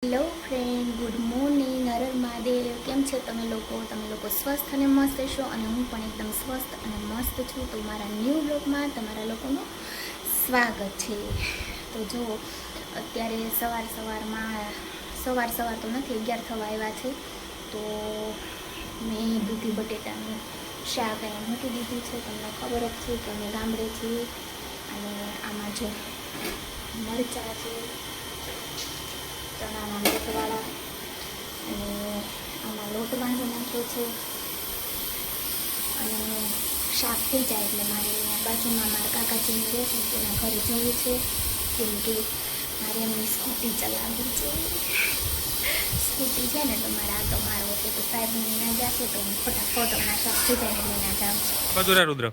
Hello friend, good morning. હર હર મહાદેવ. કેમ છો તમે લોકો સ્વસ્થ અને મસ્ત છો અને હું પણ એકદમ સ્વસ્થ અને મસ્ત છું. તો મારા ન્યૂ બ્લોગમાં તમારા લોકોનું સ્વાગત છે. તો જો અત્યારે સવાર તો નથી, 11 થવા આવ્યા છે. તો મેં દૂધી બટેટાનું શાક અહીંયા મૂકી દીધું છે. તમને ખબર જ છે કે અમે ગામડે છીએ. અને આમાં જો મરચાં છે, ચણાના લોટવાળા, અને આમાં લોટ બાંધી નાખ્યો છે. અને શાક થઈ જાય એટલે મારે બાજુમાં મારા કાકાજીને રહે છે તેના ઘરે જવું છે, કેમ કે મારે એમની સ્કૂટી ચલાવવી છે. સ્કૂટી છે ને તો મારે આટો મારવો છે. તો સાહેબને ત્યાં જશે તો ફટાફટ હમણાં શાક થઈ જાય એટલે ત્યાં જાઉં છું. રુદ્ર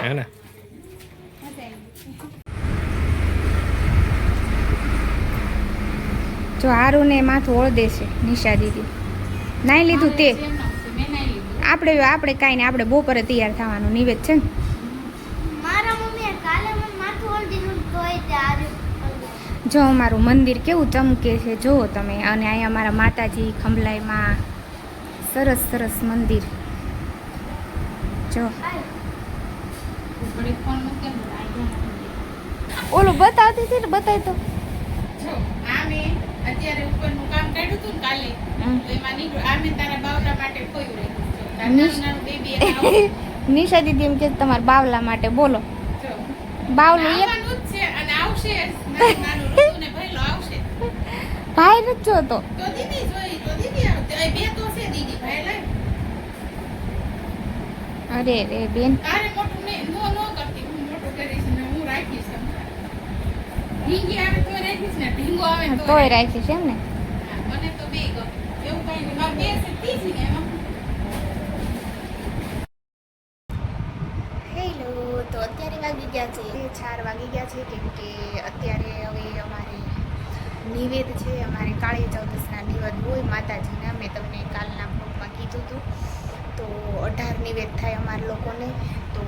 હે ને જો હારું ને માથું ઓળ દેશે નિશા દીદી. નાઈ લીધું તે આપણે કાંઈ ને આપણે બપોરે તૈયાર થવાનું નિવેદ છે ને. જો અમારું મંદિર કેવું ચમકે છે જુઓ તમે. અને અહીંયા અમારા માતાજી ખંભલાઈમાં સરસ સરસ મંદિર જો. ઓલું બતાવતી હતી ને, બતાવી તો. અત્યારે ઉપરનું કામ કાઢ્યું હતું ને કાલે, તો એમાં નીકળ્યું આમે તારા બાવલા માટે ખોયું રહ્યું છે. નિશા દીદી એમ કે તમારા બાવલા માટે બોલો. બાવલું આવવાનું જ છે અને આવશે. નાનું ઋતુને ભઈલો આવશે. ભાઈ નથી જોતો. તો દીદી જોઈ, તો દીદી આવશે. બે તો છે દીદી, ભાઈ લાય. અરે રે બેન, તારે મોટું ને નો કરતી, હું મોટું કરીશ ને હું રાખીશ. ઢીંગી આવે તો રાખીશ ને, ઢીંગો આવે તોય રાખીશ એમ ને. મને તો બે ગમે એવું કઈ નહીં. મારે બે છે ત્રીજી ને એમાં. હેલો, તો અત્યારે વાગી ગયા છે 4 વાગી ગયા છે. કેમ કે અત્યારે હવે અમારે નિવેદ છે. અમારે કાળી ચૌદસના નિવેદ હોય માતાજીના. મેં તમને કાલના બ્લોગમાં કીધું હતું. તો 18 નિવેદ થાય અમારા લોકોને. તો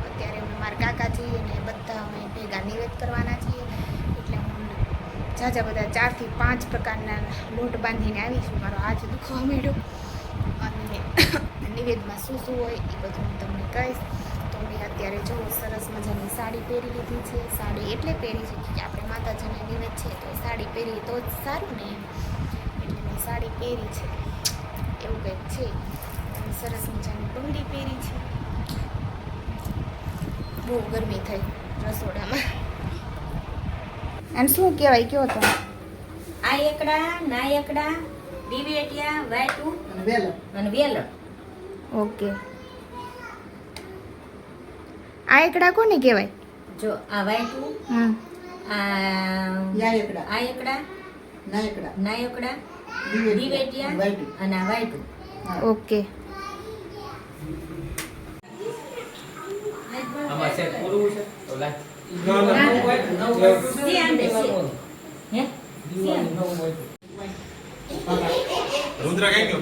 અત્યારે અમે મારા કાકાજી અને બધા અમે ભેગા નિવેદ કરવાના છીએ. એટલે હું ઝાઝા બધા 4 થી 5 પ્રકારના લોટ બાંધીને આવીશું. મારો હાથ દુખવા માંડ્યો. અને નિવેદમાં શું શું હોય એ બધું હું તમને કહીશ. તો મેં અત્યારે જો સરસ મજાની સાડી પહેરી લીધી છે. સાડી એટલે પહેરી છે કે આપણે માતાજીને નિવેદ છે તો સાડી પહેરી તો જ સારું ને, એટલે મેં સાડી પહેરી છે. એવું કંઈક છે. અને સરસ મજાની બંગડી પહેરી છે. બહુ ગરમી થઈ રસોડામાં. અને શું કહેવાય કયો તો આ એકડા ના એકડા દિવેટિયા વાટું અને વેલણ. ઓકે, આ એકડા કોને કહેવાય? જો આ વાટું, આ એકડા ના એકડા દિવેટિયા અને આ વાટું. ઓકે, આમાં સેટ પૂરું છે તો લાય હે રુદ્ર કઈ ગયો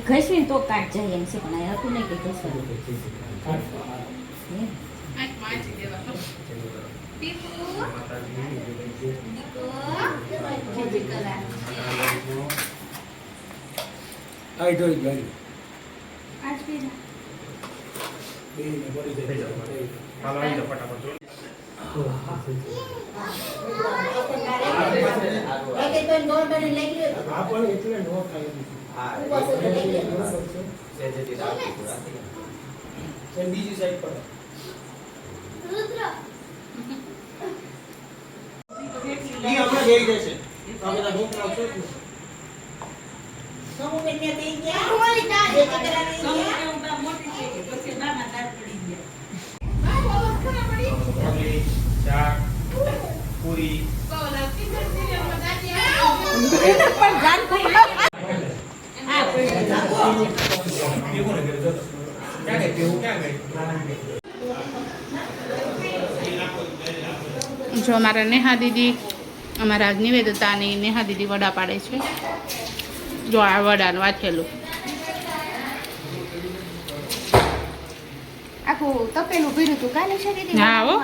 ઘસવી તો કાટ જાય એમ છે, પણ આ હતું નહીં કે ઘસવાનું. આજ વાંચી દેવાનું. દીકુ આઈ જોઈ ગઈ આજ પીધા. હાલો આવી જાઓ ફટાફટ. આપણ એટલે નો થાય બીજી સાઈડ પર ઈ આપણે જઈ જશે. આ બધા ઢોકળા છે ને. શાક પૂરી પણ જાન ક્યાં ગઈ પીવું ક્યાં ગઈ જો અમારા નેહા દીદી અમારા નિવેદતાની નેહા દીદી વડા પાડે છે. જો આ વડાનું વાંચેલું આખું તપેલું ભર્યું હતું કાલે છે દીદી. હા હો.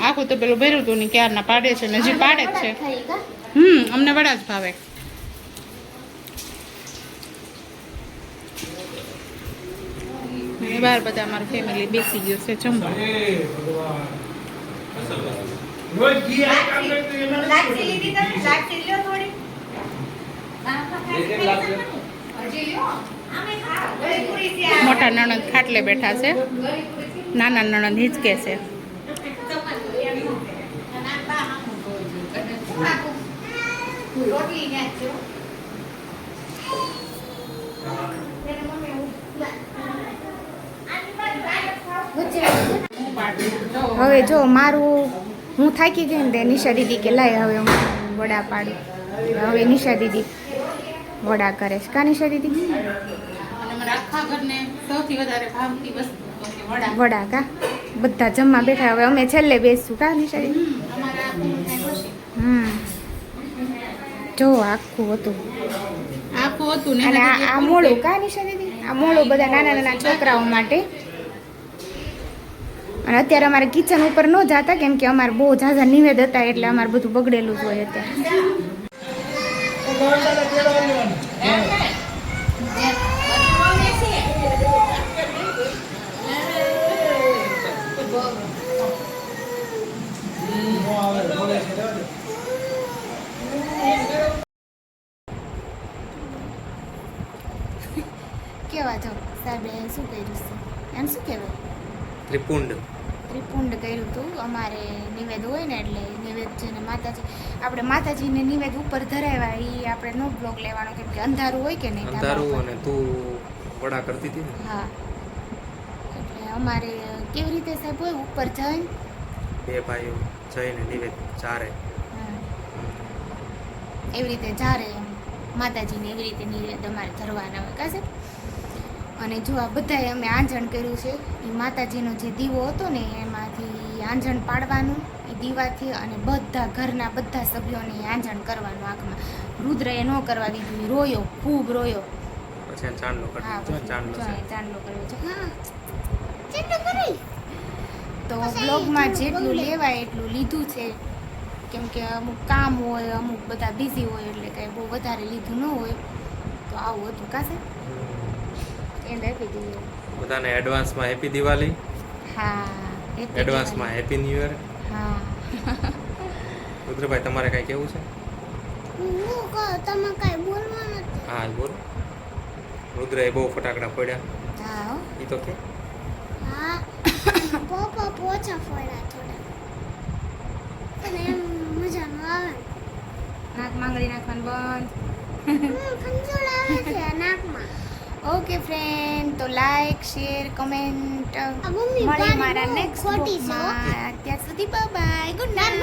આખું તો પેલું ભર્યું હતું ને ક્યારના પાડે છે ને હજી પાડે જ છે. થઈ કા? અમને વડા જ ભાવે. બહાર બધા અમારું ફેમિલી બેસી ગયું છે જમવા. રોજ ઘી આ કામ કરતું એમાં લાગતી લીધી તમે? લાગતી લ્યો થોડી. હજી લ્યો. આમે ખા. ગળી પૂરી છે આ. મોટા નણંદ ખાટલે બેઠા છે, નાના નણંદ હિંચકે છે. રોટલી નાખજો. હવે જો મારું હું થાકી ગઈ ને તે નિશા દીદી કે લાય હવે હું વડા પાડું. હવે નિશા દીદી વડા કરે છે કા નિશા દીદી? અને અમારા આખા ઘરને સૌથી વધારે ભાવતી વસ્તુ તો કે વડા. વડા કા બધા જમવા બેઠા. હવે અમે છેલ્લે બેસશું કા નિશા દીદી? અમારા આખું થાય પછી. જો આખું હતું. આખું હતું ને અને આ મોળું કા નિશા દીદી? આ મોળું બધા નાના નાના છોકરાઓ માટે. અને અત્યારે અમારે કિચન ઉપર ન જાતા કેમ કે અમારે બહુ ઝાઝા નિવેદ હતા એટલે અમારે બધું બગડેલું જ હોય અત્યારે. કેવા જો સાહેબે શું કર્યું છે એમ શું કહેવાય? ત્રિપુંડ ત્રિપુંડ કર્યું હતું. અમારે નિવેદ હોય ને એટલે નિવેદ છે ને માતાજી આપણે માતાજીને નિવેદ ઉપર ધરાવ્યા એ આપણે નો બ્લોગ લેવાનો કેમ કે અંધારું હોય કે નહીં ધાબા અંધારું ઉપર. અને તું વડા કરતી હતી ને હા એટલે અમારે કેવી રીતે સાહેબ હોય ઉપર જઈને બે ભાઈઓ જઈને નિવેદ ચારે એવી રીતે જારે એમ માતાજીને એવી રીતે નિવેદ અમારે ધરવાના હોય કાશે. અને જો આ બધાએ અમે આંજણ કર્યું છે એ માતાજીનો જે દીવો હતો ને એમાંથી આંજણ પાડવાનું એ દીવાથી અને બધા ઘરના બધા સભ્યોને આંજણ કરવાનું આંખમાં. રુદ્રએ ન કરવા દીધું, રોયો, ખૂબ રોયો. પછી આ ચાંદલો હા કરતી ચાંદલો છે ચાંદલો કર્યો છે. હા ચાંદલો કરી. તો બ્લોગમાં જેટલું લેવાય એટલું લીધું છે કેમ કે અમુક કામ હોય અમુક બધા બિઝી હોય એટલે કંઈ બહુ વધારે લીધું ન હોય તો આવું હતું કાશે. એન્ડ આપી દીધું. બધાને એડવાન્સમાં હેપી દિવાળી, હા એડવાન્સમાં હેપી ન્યુ યર. હા રુદ્રભાઈ તમારે કાંઈ કેવું છે? તમે કાંઈ બોલવાનું હા બોલ. રુદ્રએ બહુ ફટાકડા ફોડ્યા હા એ તો કે હા પોપા પોચા ફોડ્યા થોડા અને એમ મજાનું આવે. નાક માંગડી નાખવાનું બંધ. ખંજોળ આવે છે નાકમાં. ઓકે ફ્રેન્ડ તો લાઈક શેર કમેન્ટ મળીએ મારા નેક્સ્ટ બ્લોગમાં. ત્યાં સુધી બાય બાય ગુડ નાઇટ.